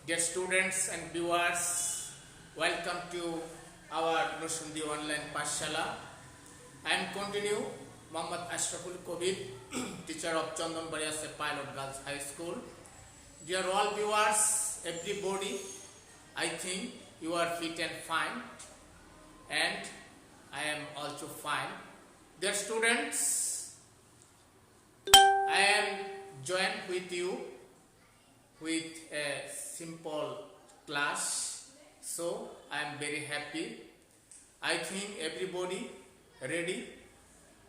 Dear students and viewers, welcome to our Nusundi online Pashala. I am continue Muhammad Ashraful Kobir, teacher of Chandan Bariase Pilot Girls High School. Dear all viewers, everybody, I think you are fit and fine, and I am also fine. Dear students, I am joined with you with a simple class, so I am very happy. I think everybody ready,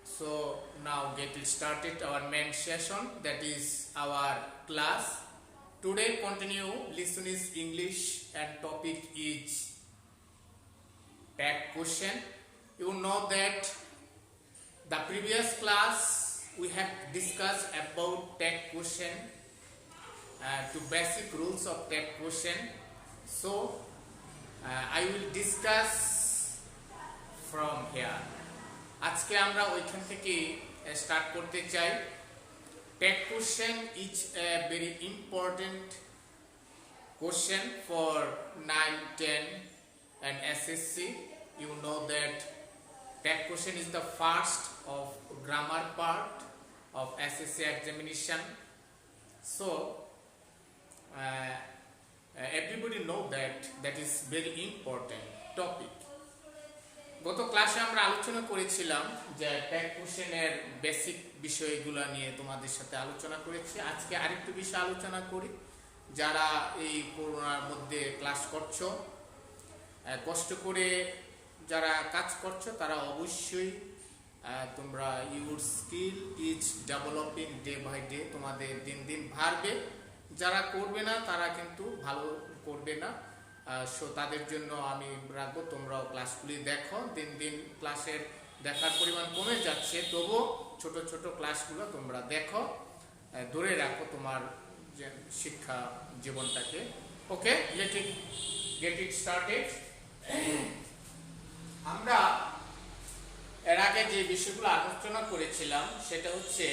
so now get it started our main session, that is our class. Today continue listen is English and topic is tag question. You know that the previous class we have discussed about tag question to basic rules of tag question. So I will discuss from here. আজকে আমরা ওইখান থেকে start করতে চাই। tag question is a very important question for 9, 10 and SSC. You know that tag question is the first of grammar part of SSC examination. So everybody know that is very important topic. গত ক্লাসে আমরা আলোচনা করেছিলাম যে tag কোশ্চেনের basic বিষয়গুলো নিয়ে তোমাদের সাথে আলোচনা করেছি। আজকে আরেকটু বিষয় আলোচনা করি। যারা এই করোনার মধ্যে ক্লাস করছো, কষ্ট করে যারা কাজ করছো, তারা অবশ্যই তোমরা your skill is developing day by day, তোমাদের দিন দিন বাড়বে। যারা করবে না তারা কিন্তু ভালো করবে না। সো তাদের জন্য আমি রাখবো তোমরাও ক্লাসগুলি দেখো। দিন দিন ক্লাসের দেখার পরিমাণ কমে যাচ্ছে, তবুও ছোট ছোট ক্লাসগুলো তোমরা দেখো, ধরে রাখো তোমার শিক্ষা জীবনটাকে। ওকে, গেট ইট স্টার্টেড। আমরা এর আগে যে বিষয়গুলো আলোচনা করেছিলাম সেটা হচ্ছে,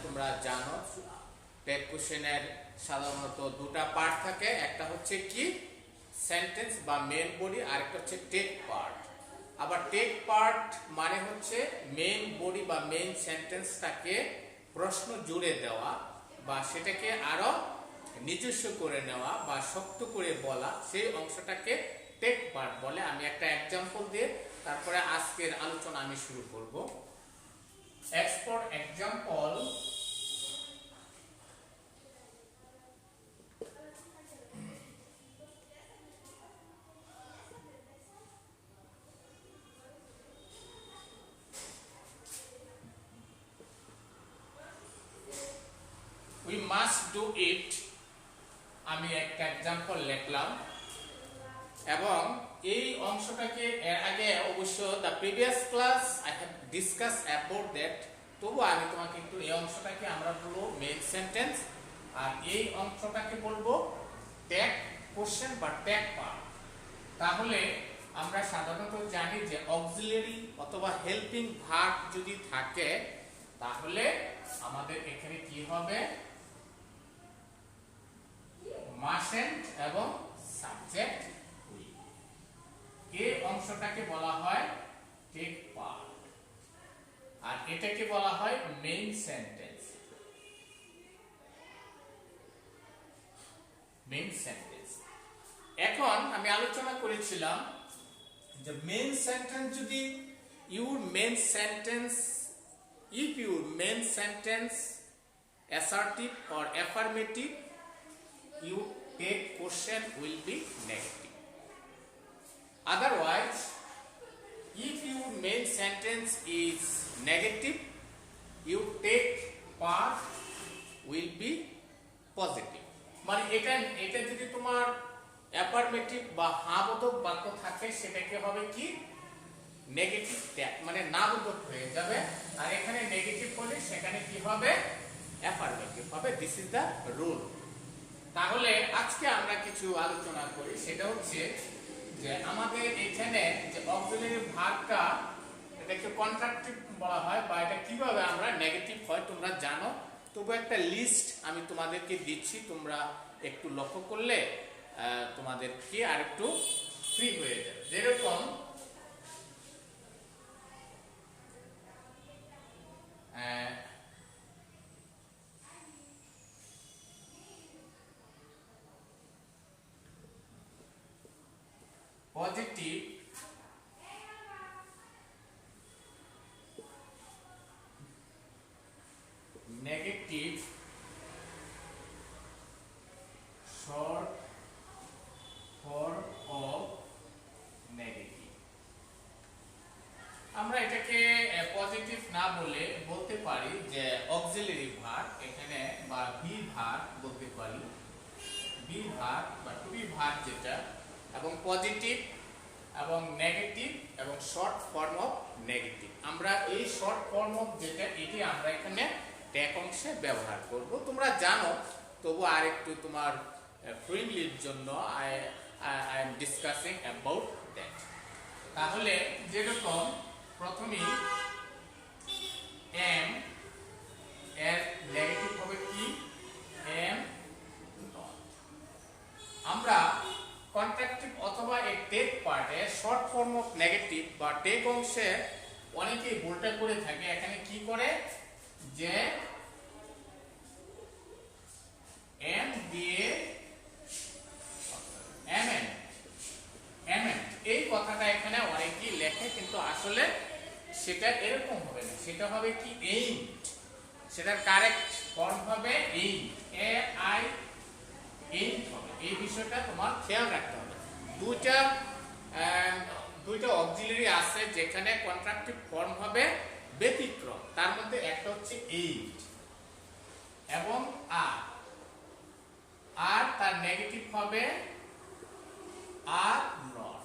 তোমরা জানো ট্যাগ কোশ্চেনের সাধারণত দুটা পার্ট থাকে। একটা হচ্ছে কি সেন্টেন্স বা মেইন বডি, আর একটা হচ্ছে টেক পার্ট। আবার টেক পার্ট মানে হচ্ছে মেইন বডি বা মেইন সেন্টেন্সটাকে প্রশ্ন জুড়ে দেওয়া বা সেটাকে আরো নিজস্ব করে নেওয়া বা শক্ত করে বলা, সেই অংশটাকে টেক পার্ট বলে। আমি একটা এক্সাম্পল দিয়ে তারপরে আজকের আলোচনা আমি শুরু করব। For example, we must do it। আমি একটা এক্সাম্পল লিখলাম এবং এই অংশটাকে এর আগে অবশ্য the previous class I have discuss about that, তবু আমি তোমাকে একটু এই অংশটাকে আমরা বলবো মেইন সেন্টেন্স, আর এই অংশটাকে বলবো ট্যাগ কোশ্চেন বা ট্যাগ পার্ট। তাহলে আমরা সাধারণত জানি যে অক্সিলারি অথবা হেল্পিং ভার্ব যদি থাকে তাহলে আমাদের এখানে কি হবে, মাস্ট এবং সাবজেক্ট উইল। এই অংশটাকে বলা হয় টেক পার্ট, আর এটাকে বলা হয় মেইন সেন্টেন্স। Main sentence. এখন আমি আলোচনা করেছিলাম যে মেইন সেন্টেন্স যদি your main sentence, if your main sentence assertive or affirmative, your take question will be negative. Otherwise, if your main sentence is negative, your take part will be positive. মানে এটা যদি তোমার affirmative বা হ্যাঁবোধক বাক্য থাকে সেটাকে হবে কি নেগেটিভ ট্যাগ, মানে না বোধক হয়ে যাবে। আর এখানে নেগেটিভ হলে সেখানে কি হবে, অ্যাফার্মেটিভ হবে। This is the rule. তাহলে আজকে আমরা কিছু আলোচনা করি, সেটা হচ্ছে যে আমাদের এখানে যে অক্সিলারি ভার্বটা, এটাকে কন্ট্রাক্টিভ বলা হয়, বা এটা কিভাবে আমরা নেগেটিভ হয় তোমরা জানো। তবু একটা লিস্ট আমি তোমাদেরকে দিচ্ছি, তোমরা একটু লক্ষ্য করলে তোমাদেরকে আর একটু ফ্রি হয়ে যাবে। যেরকম positive, negative, short form of negative. আমরা এটাকে পজিটিভ না বলতে পারি যে অক্সিলারি ভার্ব এখানে, বা বি ভার্ব বলতে পারি, বি ভার্ব বা টু বি ভার্ব যেটা, এবং পজিটিভ এবং নেগেটিভ এবং শর্ট ফর্ম অফ নেগেটিভ। আমরা এই শর্ট ফর্ম অফ যেটা, এটি আমরা এখানে ট্যাগ অংশে ব্যবহার করব। তোমরা জানো, তবু আর একটু তোমার ফ্রেন্ডলির জন্য I am discussing about that. তাহলে যেরকম প্রথমেই এম এর নেগেটিভ হবে কি? Am not. আমরা কন্ট্রাকটিভ অথবা এই টেক পার্টে শর্ট ফর্ম অফ নেগেটিভ বা টেক অংশে অনেকেই ভুলটা করে থাকে। এখানে কি করে যে এম দিয়ে এমএন এই কথাটা এখানে অনেকেই লেখে, কিন্তু আসলে সেটা এরকম হবে না। সেটা হবে কি? এইমড। সেটার কারেক্ট ফর্ম হবে এইম, এ আই এইম হবে। এই বিষয়টা তোমার খেয়াল রাখতে হবে। দুইটা অক্সিলারি আছে যেখানে কন্ট্রাকটিভ ফর্ম হবে ব্যতিক্রম। তার মধ্যে একটা হচ্ছে এইমড এবং আর। আর তার নেগেটিভ হবে আর নট,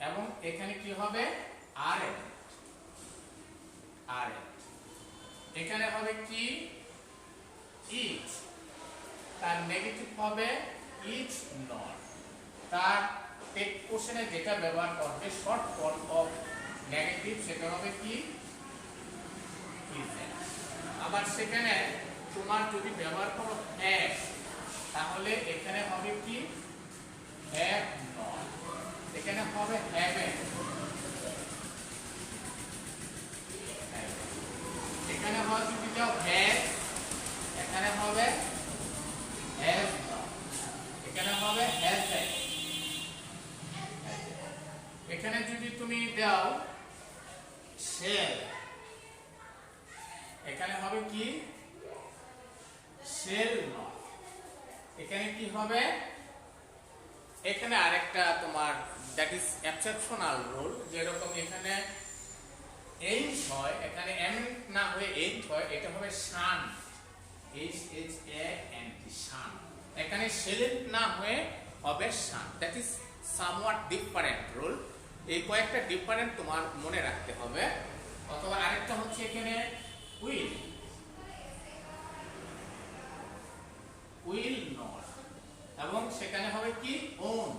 এবং এখানে কি হবে? আর এখানে হবে কি? ইচ। তার নেগেটিভ হবে ইচ নট। তার টেক কোশ্চেনে যেটা ব্যবহার করবে শর্ট ফর্ম অফ নেগেটিভ, সেটা হবে কি? ইজেন্ট। আবার সেখানে তোমার যদি ব্যবহার করো হ্যাভ, তাহলে এখানে হবে কি? Have not. এখানে হবে হ্যাভেন। এখানে হবে যদি যাও হ্যাভ, এখানে হবে হ্যাভ নট। এখানে হবে হ্যাভেন। এখানে যদি তুমি দাও শেল, এখানে হবে কি? Shall not. এখানে কি হবে? এখানে আরেকটা তোমার দ্যাট ইজ এক্সেপশনাল রুল। যেরকম এখানে এইচ হয়, এখানে এম না হয়ে এইচ হয়, এটা হবে শান, H H A N T, শান। এখানে শেলেন্ট না হয়ে হবে শান। That is somewhat different rule. এই কয়েকটা ডিফারেন্ট তোমার মনে রাখতে হবে। অথবা আরেকটা হচ্ছে এখানে উইল, উইল নট, এবং সেখানে হবে কি? ওন,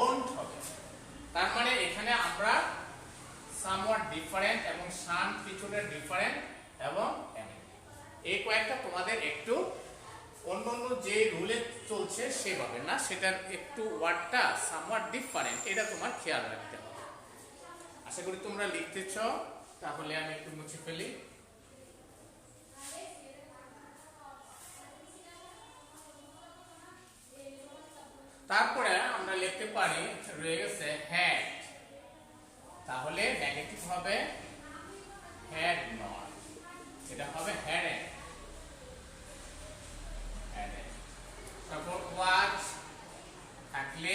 ওন্ট হবে। তার মানে এখানে আমরা সামওয়াট ডিফারেন্ট এবং শান কিছুটা ডিফারেন্ট এবং এই কয়েকটা তোমাদের একটু অন্যান্য যে রুলে চলছে সেভাবে না, সেটার একটু ওয়ার্ডটা সামওয়াট ডিফারেন্ট, এটা তোমার খেয়াল রাখতে হবে। আশা করি তোমরা লিখতেছ। তাহলে আমি একটু মুছে ফেলি। তারপরে আমরা লিখতে পারি, রয়ে গেছে হ্যাড। তাহলে নেগেটিভ হবে হ্যাড নট, এটা হবে হ্যাডেন। তারপর ওয়াজ থাকলে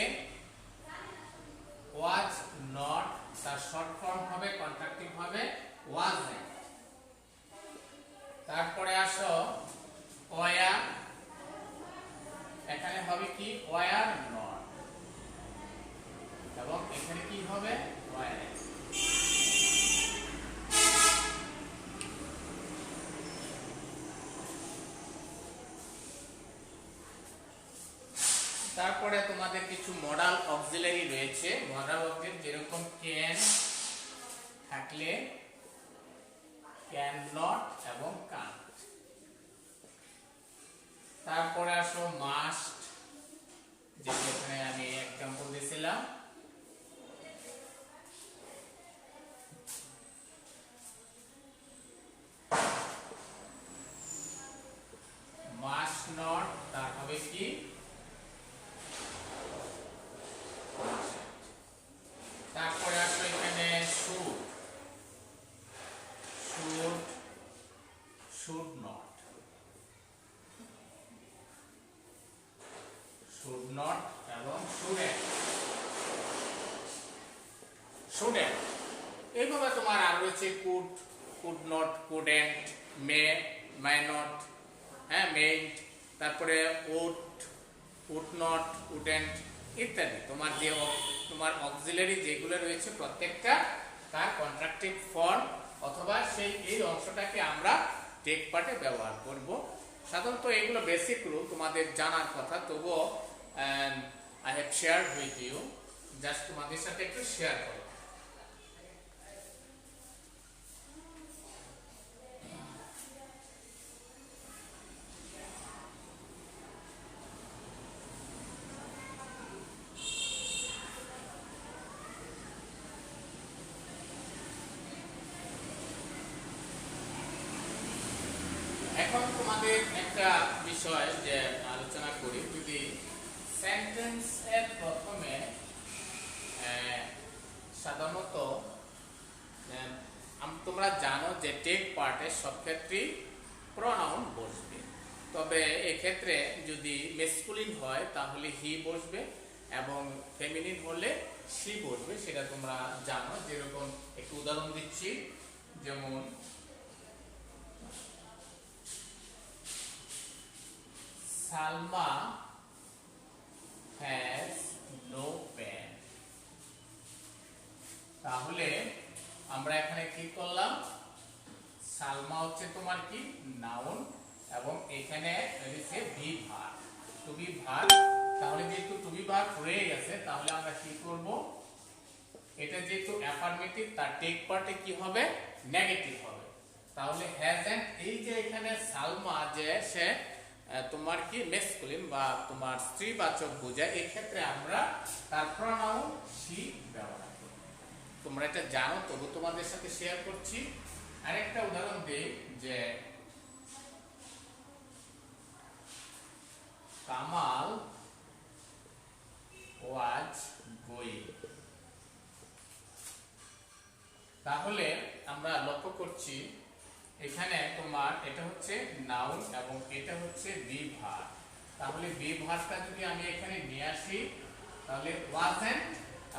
ওয়াজ নট, তার শর্ট ফর্ম হবে কন্ট্রাকটিভ হবে ওয়াজন্ট। তারপরে আসো ওয়ার, এখানে হবে কি? ওয়ার নট, এবং এখানে কি হবে? ওয়ার। তারপরে তোমাদের কিছু মডাল অক্সিলারি রয়েছে। মডাল অক্সিলারি যেরকম ক্যান থাকলে ক্যান নট এবং কান্ট। তারপরে আসো মাস্ট, যেখানে আমি এক্সাম্পল দিয়েছিলাম। মাস্ট নট, তার হবে কি তারপরে আসো এখানে should, should should not, should not এবং শুডেন্ট, শুডেন্ট। এইভাবে তোমার আর রয়েছে could, could not, couldn't, May, may not, হ্যাঁ মেইন্ট, তারপরে উড, উড নট, উডেন্ট ইত্যাদি। তোমার যে তোমার অক্সিলারি যেগুলো রয়েছে প্রত্যেকটা তার কন্ট্রাক্টিভ ফর্ম অথবা সেই এই অংশটাকে আমরা টেক পার্টে ব্যবহার করব। সাধারণত এগুলো বেসিক রুল তোমাদের জানার কথা, তবুও I have share with you, just তোমাদের সাথে একটু শেয়ার করো। এখন তোমাদের একটা বিষয় যে আলোচনা করি, যদি সেন্টেন্স এর প্রথমে সাধারণত তোমরা জানো যে টেক পার্টে সব ক্ষেত্রেই প্রনাউন বসবে, তবে এক্ষেত্রে যদি মেসকুলিন হয় তাহলে হি বসবে এবং ফেমিনিন হলে সি বসবে, সেটা তোমরা জানো। যেরকম একটু উদাহরণ দিচ্ছি, যেমন সালমা হ্যাজ নো পেন। তাহলে আমরা এখানে কি করলাম, সালমা হচ্ছে তোমার কি নাউন এবং এখানে রয়েছে be verb, to be verb. তাহলে যেহেতু টু বি ভার্ব রয়ে গেছে, তাহলে আমরা কি করব, এটা যেহেতু অ্যাফার্মেটিভ তার টেক পার্টে কি হবে, নেগেটিভ হবে। তাহলে হ্যাজ এন্ড, এই যে এখানে সালমা যে সে তোমার কি মেসকুলিন বা তোমার স্ত্রীবাচক বোঝায়, এই ক্ষেত্রে আমরা তার প্রনাউন সি ব্যবহার করব। তোমরা এটা জানো, তবু তোমাদের সাথে শেয়ার করছি। আরেকটা উদাহরণ দেই, যে কামাল ওয়াজ গোয়িং। তাহলে আমরা লক্ষ্য করছি এখানে তোমার এটা হচ্ছে নাউন এবং এটা হচ্ছে বি ভার্ব। তাহলে বি ভার্বটা যদি আমি এখানে নিয়ে আসি, তাহলে ওয়াজেন্ট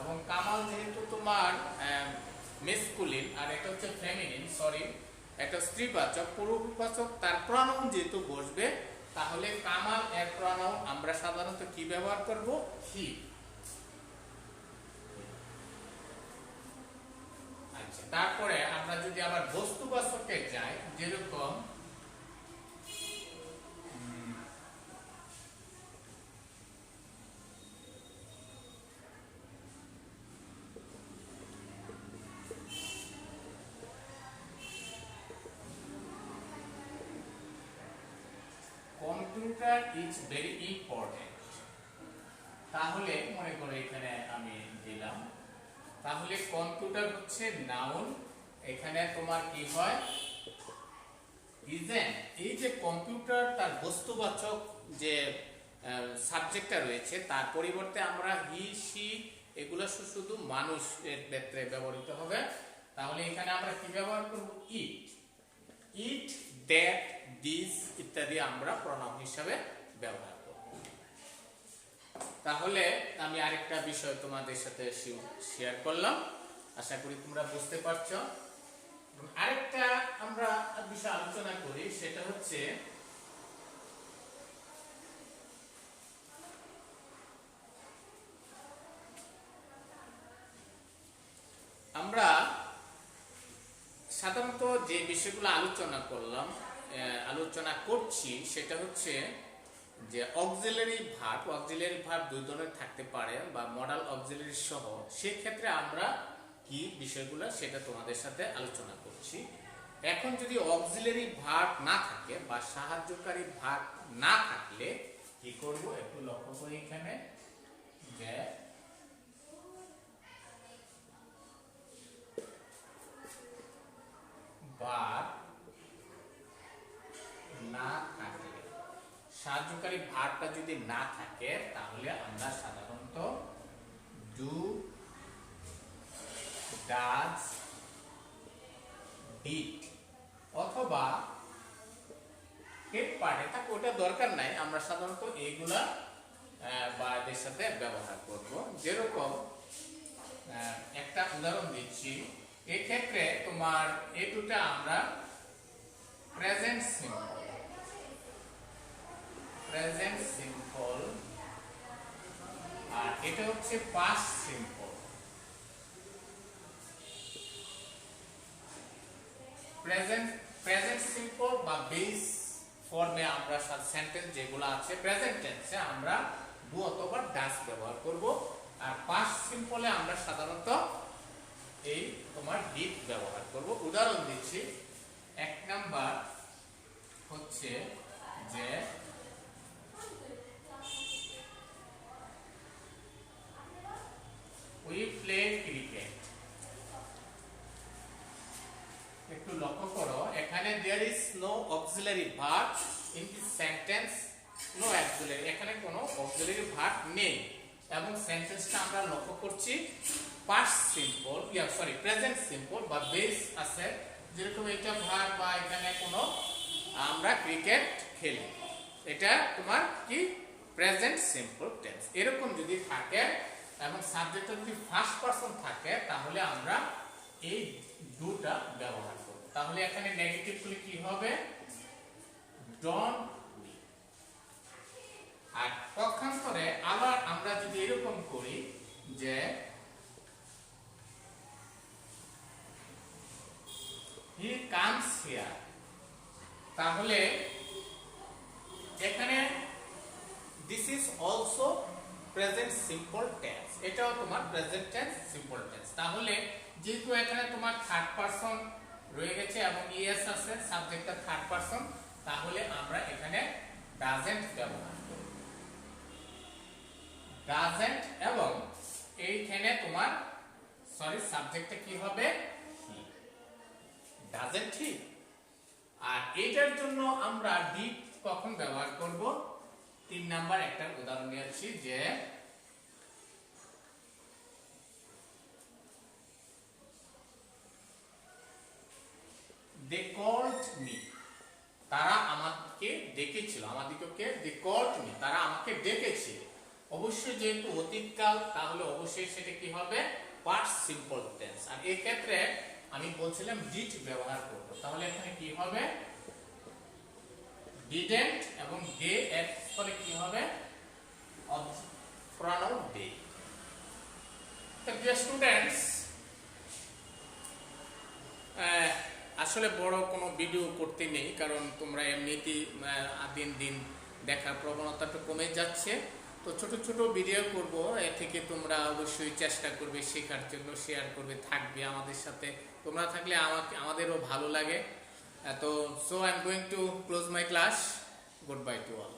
এবং কামাল যেহেতু তোমার মেসকুলিন আর এটা হচ্ছে ফেমিনিন, সরি এটা স্ত্রীবাচক, পুরুষবাচক, তার প্রনাউন যেহেতু বসবে, তাহলে কামাল এর প্রনাউন আমরা সাধারণত কি ব্যবহার করব, হি। আচ্ছা, তারপরে আমরা যদি আবার বস্তুবাচকে যাই, যেরকম কম্পিউটার ইজ ভেরি ইম্পর্টেন্ট। তাহলে মনে করো এখানে আমি দিলাম, তাহলে কম্পিউটার হচ্ছে নাউন, এখানে তোমার কি হয়, ইজেন্ট। এই যে কম্পিউটার তার বস্তুবাচক যে সাবজেক্টটা রয়েছে, তার পরিবর্তে আমরা হি, সি এগুলো শুধু মানুষের ক্ষেত্রে ব্যবহৃত হবে। তাহলে এখানে আমরা কি ব্যবহার করব, ইট, ইট, দ্যাট, দিস ইত্যাদি আমরা প্রনাউন হিসাবে ব্যবহার করব। তাহলে আমি আরেকটা বিষয় তোমাদের সাথে শেয়ার করলাম, আশা করি তোমরা বুঝতে পারছো। আরেকটা আমরা বিষয় আলোচনা করি, সেটা হচ্ছে আমরা সাধারণত যে বিষয়গুলো আলোচনা করছি সেটা হচ্ছে যে অক্সিলারি ভার্ব দুই ধরনের থাকতে পারে বা মডাল অক্সিলারি সহ। সেই ক্ষেত্রে আমরা কি বিষয়গুলো সেটা তোমাদের সাথে আলোচনা করছি। এখন যদি অক্সিলারি ভার্ব না থাকে বা সাহায্যকারী ভার্ব না থাকলে কি করব একটু লক্ষ্য করি এখানে যে ভার্ব না থাকে, সাহায্যকারী ভার্বটা যদি না থাকে তাহলে আমরা সাধারণত ডু, ডাজ, ডিড অথবা হেড পার্টে থাকে ওটা দরকার নাই, আমরা সাধারণত এইগুলা বা এদের সাথে ব্যবহার করব। যেরকম একটা উদাহরণ দিচ্ছি, এক্ষেত্রে তোমার এই দুটা আমরা প্রেজেন্ট সিম্পল আর এটা হচ্ছে পাস্ট সিম্পল। প্রেজেন্ট সিম্পল বা বেস ফর্মে আমরা সেন্টেন্স যেগুলো আছে প্রেজেন্ট টেন্সে আমরা ডু অথবা ডাজ ব্যবহার করব, আর পাস্ট সিম্পলে আমরা সাধারণত এই তোমার ডিড ব্যবহার করব। উদাহরণ দিচ্ছি, এক নাম্বার হচ্ছে যে উই প্লে ক্রিকেট। একটু লক্ষ্য করো এখানে there is no auxiliary verb in this sentence, no auxiliary, এখানে কোনো auxiliary verb নেই এবং সেন্টেন্সটা আমরা লক্ষ্য করছি past simple present simple বা বেস আছে, যেরকম এটা ভার্ব বা এখানে কোনো আমরা ক্রিকেট খেলি, এটা তোমার কি প্রেজেন্ট সিম্পল টেন্স। এরকম যদি থাকে এবং সাবজেক্টটা যদি ফার্স্ট পারসন থাকে তাহলে আমরা এই ডুটা ব্যবহার করব। তাহলে এখানে নেগেটিভলি কি হবে ডোন্ট উই। আর পক্ষান্তরে আবার আমরা যদি এরকম করি যে হি কামস হিয়ার, তাহলে এখানে this is also present simple tense, এটাও তোমার প্রেজেন্ট টেন্স সিম্পল টেন্স। তাহলে যেহেতু এখানে তোমার থার্ড পারসন রয়ে গেছে এবং ইএস আছে, সাবজেক্টটা থার্ড পারসন, তাহলে আমরা এখানে ডাজেন্ট ব্যবহার করব। ডাজেন্ট এবং এইখানে তোমার সাবজেক্টটা কি হবে হি, ডাজেন্ট হি। আর এটার জন্য আমরা ডিড কখন ব্যবহার করব, 3 নাম্বার একটা উদাহরণ নিয়েছি যে they called me, তারা আমাকে ডেকেছিল, আমাদিগকে they called me, তারা আমাকে ডেকেছে। অবশ্যই যেহেতু অতীতকাল তাহলে অবশ্যই সেটা কি হবে পাস্ট সিম্পল টেন্স। আর এই ক্ষেত্রে আমি বলছিলাম ডিড ব্যবহার করব, তাহলে এখানে কি হবে didn't এবং they এর পরে কি হবে pronoun they। তো ডিয়ার স্টুডেন্টস, আসলে বড় কোনো ভিডিও করতে নেই, কারণ তোমরা এমনিতেই দিন দিন দেখার প্রবণতাটা কমে যাচ্ছে। তো ছোট ছোট ভিডিও করব, এ থেকে তোমরা অবশ্যই চেষ্টা করবে শেখার জন্য, শেয়ার করবে, থাকবে আমাদের সাথে। তোমরা থাকলে আমাদেরও ভালো লাগে। তো I am going to close my class. Good bye to all.